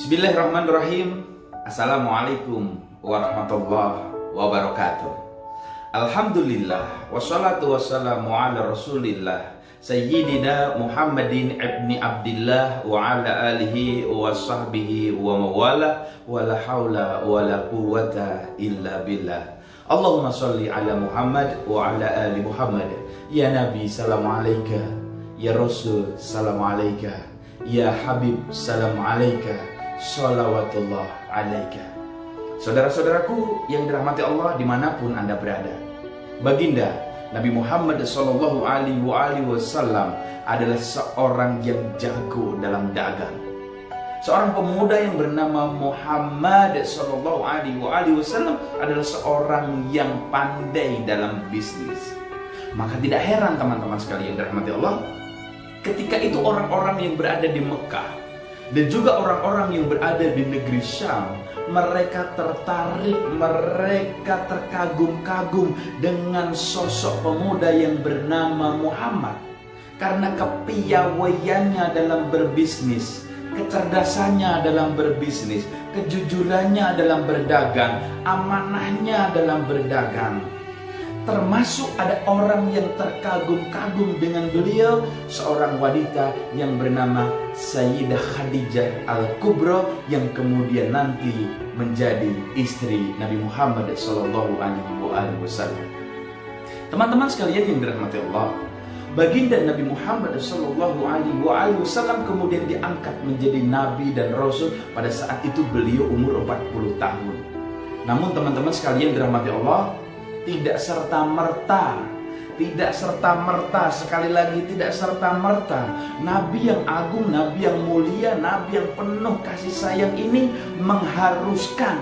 Bismillahirrahmanirrahim. Assalamualaikum warahmatullahi wabarakatuh. Alhamdulillah wassalatu wassalamu ala rasulillah Sayyidina Muhammadin ibni Abdillah wa ala alihi wa sahbihi wa mawala wa la hawla wa la quwwata illa billah. Allahumma salli ala Muhammad wa ala ali Muhammad. Ya Nabi salam alaika, ya Rasul salam alaika, ya Habib salam alaika, sholawatullah alaika. Saudara-saudaraku yang dirahmati Allah dimanapun Anda berada, Baginda Nabi Muhammad Sallallahu Alaihi Wasallam adalah seorang yang jago dalam dagang. Seorang pemuda yang bernama Muhammad Sallallahu Alaihi Wasallam adalah seorang yang pandai dalam bisnis. Maka tidak heran teman-teman sekalian yang dirahmati Allah, ketika itu orang-orang yang berada di Mekah dan juga orang-orang yang berada di negeri Syam, mereka tertarik, mereka terkagum-kagum dengan sosok pemuda yang bernama Muhammad. Karena kepiawaiannya dalam berbisnis, kecerdasannya dalam berbisnis, kejujurannya dalam berdagang, amanahnya dalam berdagang. Termasuk ada orang yang terkagum-kagum dengan beliau, seorang wanita yang bernama Sayyidah Khadijah Al-Kubra, yang kemudian nanti menjadi istri Nabi Muhammad Sallallahu Alaihi Wasallam. Teman-teman sekalian yang dirahmati Allah, Baginda Nabi Muhammad Sallallahu Alaihi Wasallam kemudian diangkat menjadi Nabi dan Rasul. Pada saat itu beliau umur 40 tahun. Namun teman-teman sekalian dirahmati Allah, tidak serta-merta, sekali lagi tidak serta-merta Nabi yang agung, Nabi yang mulia, Nabi yang penuh kasih sayang ini mengharuskan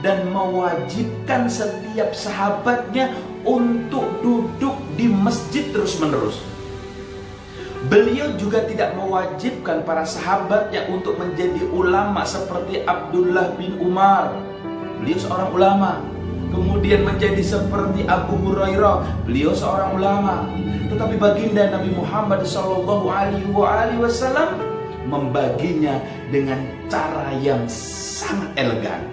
dan mewajibkan setiap sahabatnya untuk duduk di masjid terus-menerus. Beliau juga tidak mewajibkan para sahabatnya untuk menjadi ulama seperti Abdullah bin Umar. Beliau seorang ulama. Kemudian menjadi seperti Abu Hurairah, beliau seorang ulama. Tetapi baginda Nabi Muhammad Sallallahu Alaihi Wasallam membaginya dengan cara yang sangat elegan.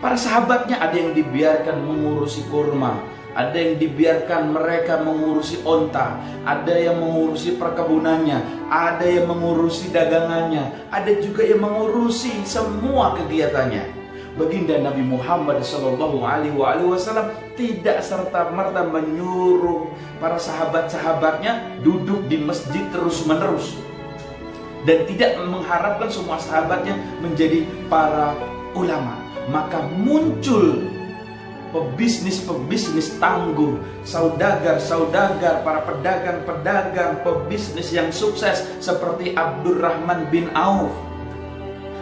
Para sahabatnya ada yang dibiarkan mengurusi kurma, ada yang dibiarkan mereka mengurusi onta, ada yang mengurusi perkebunannya, ada yang mengurusi dagangannya, ada juga yang mengurusi semua kegiatannya. Baginda Nabi Muhammad Sallallahu Alaihi Wasallam tidak serta-merta menyuruh para sahabat-sahabatnya duduk di masjid terus-menerus, dan tidak mengharapkan semua sahabatnya menjadi para ulama. Maka muncul pebisnis-pebisnis tangguh, saudagar-saudagar, para pedagang-pedagang, pebisnis yang sukses seperti Abdurrahman bin Auf,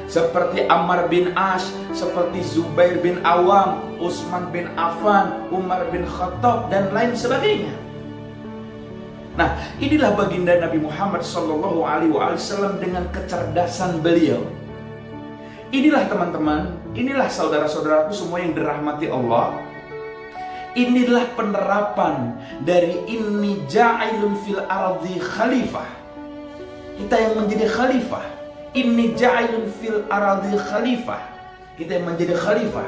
seperti Ammar bin As, seperti Zubair bin Awam, Utsman bin Affan, Umar bin Khattab, dan lain sebagainya. Nah, inilah baginda Nabi Muhammad Sallallahu Alaihi Wasallam dengan kecerdasan beliau. Inilah teman-teman, inilah saudara-saudaraku semua yang dirahmati Allah. Inilah penerapan dari inni ja'ilun fil ardi khalifah. Kita yang menjadi khalifah. Inni ja'ilun fil ardi khalifah. Kita yang menjadi khalifah.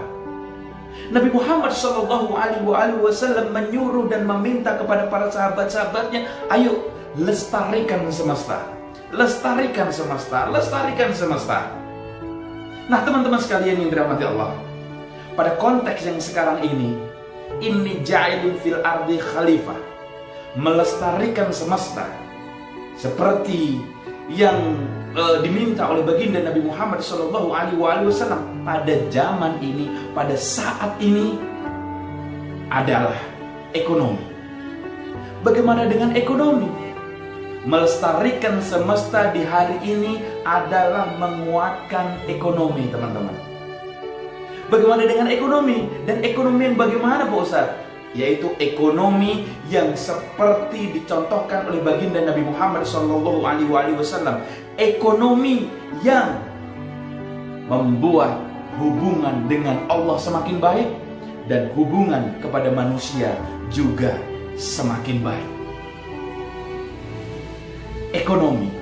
Nabi Muhammad Sallallahu Alaihi Wasallam menyuruh dan meminta kepada para sahabat-sahabatnya, ayo lestarikan semesta, lestarikan semesta, lestarikan semesta. Nah teman-teman sekalian yang dirahmati Allah, pada konteks yang sekarang ini, inni ja'ilun fil ardi khalifah, melestarikan semesta, seperti yang diminta oleh baginda Nabi Muhammad Sallallahu Alaihi Wasallam pada zaman ini, pada saat ini adalah ekonomi. Bagaimana dengan ekonomi? Melestarikan semesta di hari ini adalah menguatkan ekonomi, teman-teman. Bagaimana dengan ekonomi? Dan ekonomi yang bagaimana, Pak Ustaz? Yaitu ekonomi yang seperti dicontohkan oleh baginda Nabi Muhammad Sallallahu Alaihi Wasallam, ekonomi yang membuat hubungan dengan Allah semakin baik dan hubungan kepada manusia juga semakin baik. Ekonomi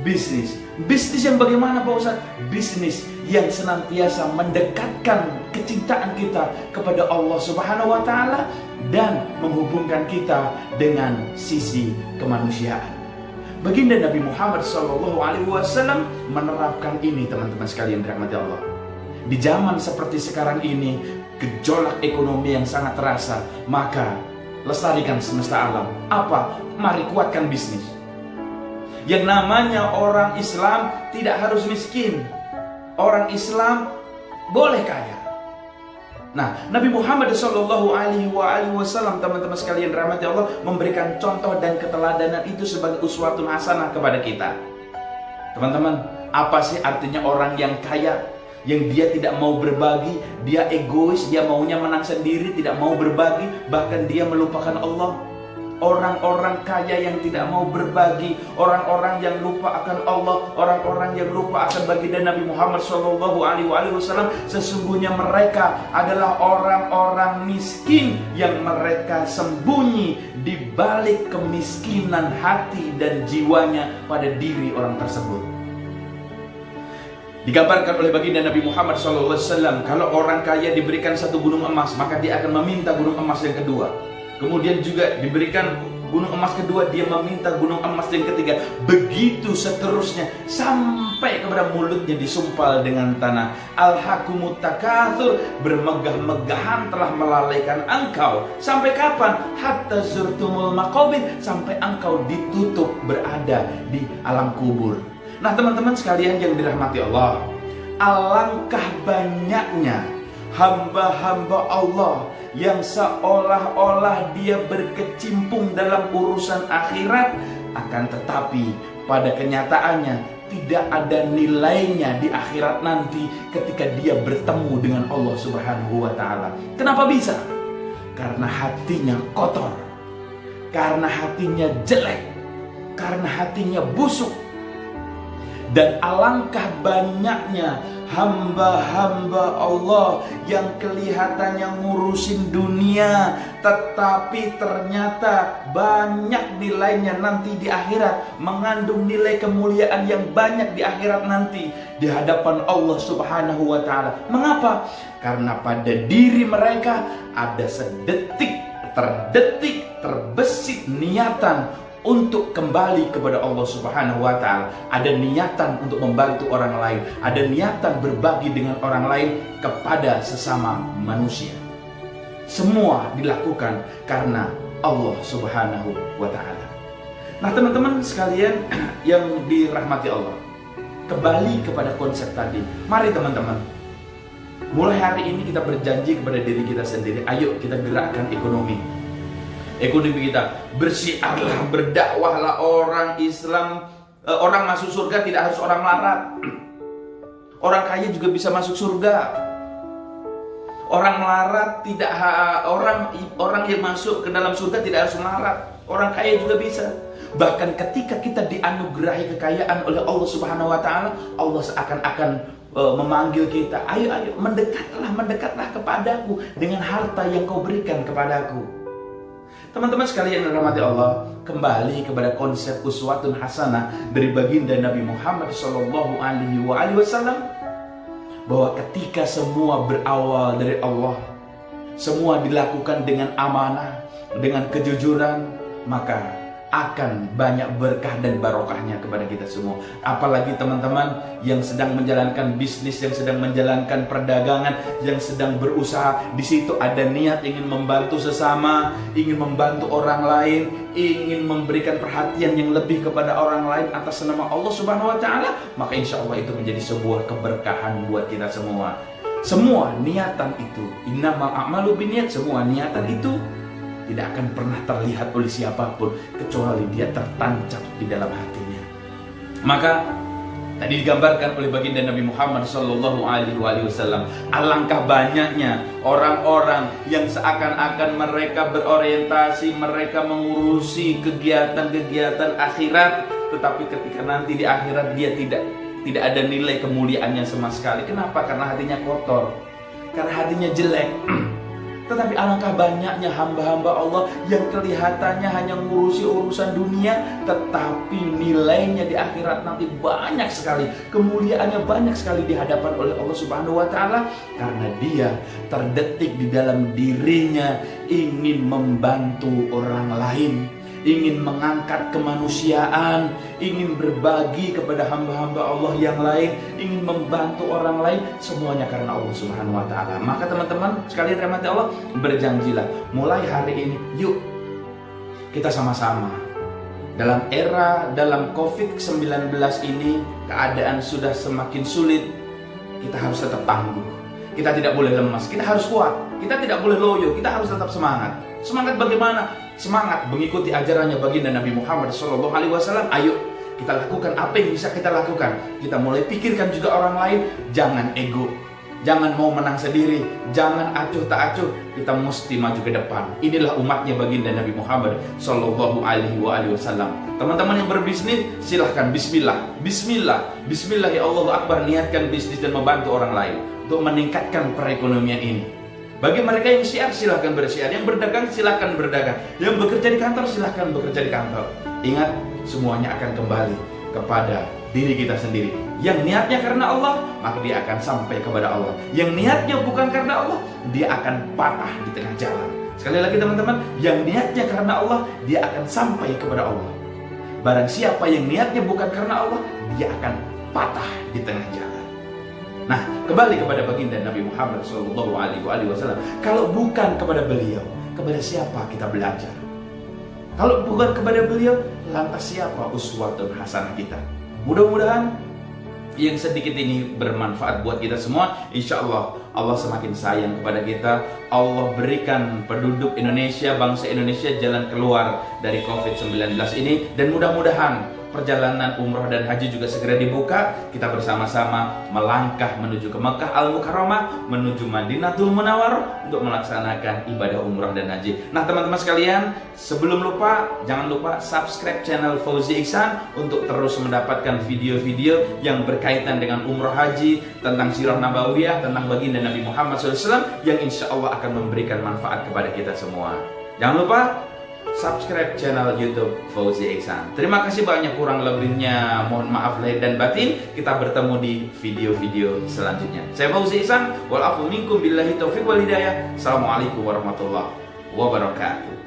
bisnis. Bisnis yang bagaimana Pak Ustaz? Bisnis yang senantiasa mendekatkan kecintaan kita kepada Allah Subhanahu wa taala dan menghubungkan kita dengan sisi kemanusiaan. Baginda Nabi Muhammad SAW menerapkan ini, teman-teman sekalian dirahmati Allah. Di zaman seperti sekarang ini, gejolak ekonomi yang sangat terasa, maka lestarikan semesta alam. Apa? Mari kuatkan bisnis. Yang namanya orang Islam tidak harus miskin. Orang Islam boleh kaya. Nah, Nabi Muhammad SAW, teman-teman sekalian rahmati Allah, memberikan contoh dan keteladanan itu sebagai uswatun hasanah kepada kita. Teman-teman, apa sih artinya orang yang kaya? Yang dia tidak mau berbagi, dia egois, dia maunya menang sendiri, tidak mau berbagi, bahkan dia melupakan Allah. Orang-orang kaya yang tidak mau berbagi, orang-orang yang lupa akan Allah, orang-orang yang lupa akan baginda Nabi Muhammad SAW, sesungguhnya mereka adalah orang-orang miskin yang mereka sembunyi di balik kemiskinan hati dan jiwanya pada diri orang tersebut. Digambarkan oleh baginda Nabi Muhammad SAW, kalau orang kaya diberikan satu gunung emas, maka dia akan meminta gunung emas yang kedua. Kemudian juga diberikan gunung emas kedua, dia meminta gunung emas yang ketiga. Begitu seterusnya sampai kepada mulutnya disumpal dengan tanah. Alhaqumut takatsur, bermegah-megahan telah melalaikan engkau. Sampai kapan? Hatta zurtumul maqabir, sampai engkau ditutup berada di alam kubur. Nah, teman-teman sekalian yang dirahmati Allah, alangkah banyaknya hamba-hamba Allah yang seolah-olah dia berkecimpung dalam urusan akhirat, akan tetapi pada kenyataannya tidak ada nilainya di akhirat nanti ketika dia bertemu dengan Allah Subhanahu wa taala. Kenapa bisa? Karena hatinya kotor, karena hatinya jelek, karena hatinya busuk. Dan alangkah banyaknya hamba-hamba Allah yang kelihatannya ngurusin dunia, tetapi ternyata banyak nilainya nanti di akhirat, mengandung nilai kemuliaan yang banyak di akhirat nanti di hadapan Allah Subhanahu wa taala. Mengapa? Karena pada diri mereka ada sedetik, terdetik, terbesit niatan untuk kembali kepada Allah Subhanahu wa taala. Ada niatan untuk membantu orang lain, ada niatan berbagi dengan orang lain kepada sesama manusia. Semua dilakukan karena Allah Subhanahu wa taala. Nah, teman-teman sekalian yang dirahmati Allah, kembali kepada konsep tadi. Mari teman-teman, mulai hari ini kita berjanji kepada diri kita sendiri, ayo kita gerakkan ekonomi kita. Bersiarlah, berdakwahlah orang Islam. Orang masuk surga tidak harus orang melarat. Orang kaya juga bisa masuk surga. Orang melarat tidak orang yang masuk ke dalam surga tidak harus melarat. Orang kaya juga bisa. Bahkan ketika kita dianugerahi kekayaan oleh Allah Subhanahu wa taala, Allah seakan-akan memanggil kita, ayo mendekatlah kepadaku dengan harta yang kau berikan kepadaku. Teman-teman sekalian yang dirahmati Allah, kembali kepada konsep uswatun hasanah dari baginda Nabi Muhammad SAW, bahwa ketika semua berawal dari Allah, semua dilakukan dengan amanah, dengan kejujuran, maka akan banyak berkah dan barokahnya kepada kita semua. Apalagi teman-teman yang sedang menjalankan bisnis, yang sedang menjalankan perdagangan, yang sedang berusaha, di situ ada niat ingin membantu sesama, ingin membantu orang lain, ingin memberikan perhatian yang lebih kepada orang lain atas nama Allah Subhanahu wa taala, maka insya Allah itu menjadi sebuah keberkahan buat kita semua. Semua niatan itu, innamal a'malu binniyat, semua niatan itu tidak akan pernah terlihat oleh siapapun kecuali dia tertancap di dalam hatinya. Maka tadi digambarkan oleh baginda Nabi Muhammad SAW, alangkah banyaknya orang-orang yang seakan-akan mereka berorientasi, mereka mengurusi kegiatan-kegiatan akhirat, tetapi ketika nanti di akhirat dia tidak ada nilai kemuliaannya sama sekali. Kenapa? Karena hatinya kotor, karena hatinya jelek. Tetapi alangkah banyaknya hamba-hamba Allah yang kelihatannya hanya ngurusi urusan dunia, tetapi nilainya di akhirat nanti banyak sekali, kemuliaannya banyak sekali di hadapan oleh Allah Subhanahu wa Ta'ala, karena dia terdetik di dalam dirinya ingin membantu orang lain, ingin mengangkat kemanusiaan, ingin berbagi kepada hamba-hamba Allah yang lain, ingin membantu orang lain, semuanya karena Allah Subhanahu wa Ta'ala. Maka teman-teman sekalian rahmati Allah, berjanjilah mulai hari ini, yuk kita sama-sama dalam COVID-19 ini, keadaan sudah semakin sulit, kita harus tetap tangguh, kita tidak boleh lemas, kita harus kuat, kita tidak boleh loyo, kita harus tetap semangat. Semangat bagaimana? Semangat mengikuti ajarannya baginda Nabi Muhammad SAW. Ayo kita lakukan apa yang bisa kita lakukan. Kita mulai pikirkan juga orang lain. Jangan ego, jangan mau menang sendiri, jangan acuh tak acuh. Kita mesti maju ke depan. Inilah umatnya baginda Nabi Muhammad SAW. Teman-teman yang berbisnis, silahkan bismillah, bismillah, bismillah ya Allah Akbar. Niatkan bisnis dan membantu orang lain untuk meningkatkan perekonomian ini. Bagi mereka yang syiar, silahkan bersyiar. Yang berdagang, silahkan berdagang. Yang bekerja di kantor, silahkan bekerja di kantor. Ingat, semuanya akan kembali kepada diri kita sendiri. Yang niatnya karena Allah, maka dia akan sampai kepada Allah. Yang niatnya bukan karena Allah, dia akan patah di tengah jalan. Sekali lagi teman-teman, yang niatnya karena Allah, dia akan sampai kepada Allah. Barang siapa yang niatnya bukan karena Allah, dia akan patah di tengah jalan. Nah, kembali kepada baginda Nabi Muhammad SAW. Kalau bukan kepada beliau, kepada siapa kita belajar? Kalau bukan kepada beliau, lantas siapa uswatun hasanah kita? Mudah-mudahan yang sedikit ini bermanfaat buat kita semua. Insya Allah, Allah semakin sayang kepada kita. Allah berikan penduduk Indonesia, bangsa Indonesia jalan keluar dari COVID-19 ini. Dan mudah-mudahan perjalanan umroh dan haji juga segera dibuka. Kita bersama-sama melangkah menuju ke Mekah Al-Mukarramah, menuju Madinatul Munawwarah untuk melaksanakan ibadah umroh dan haji. Nah teman-teman sekalian, sebelum lupa, jangan lupa subscribe channel Fauzi Ihsan untuk terus mendapatkan video-video yang berkaitan dengan umroh haji, tentang sirah nabawiyah, tentang baginda Nabi Muhammad SAW, yang insya Allah akan memberikan manfaat kepada kita semua. Jangan lupa subscribe channel YouTube Fauzi Ihsan. Terima kasih banyak, kurang lebihnya mohon maaf lahir dan batin. Kita bertemu di video-video selanjutnya. Saya Fauzi Ihsan, wal afu minkum billahi taufiq wal hidayah. Assalamualaikum warahmatullahi wabarakatuh.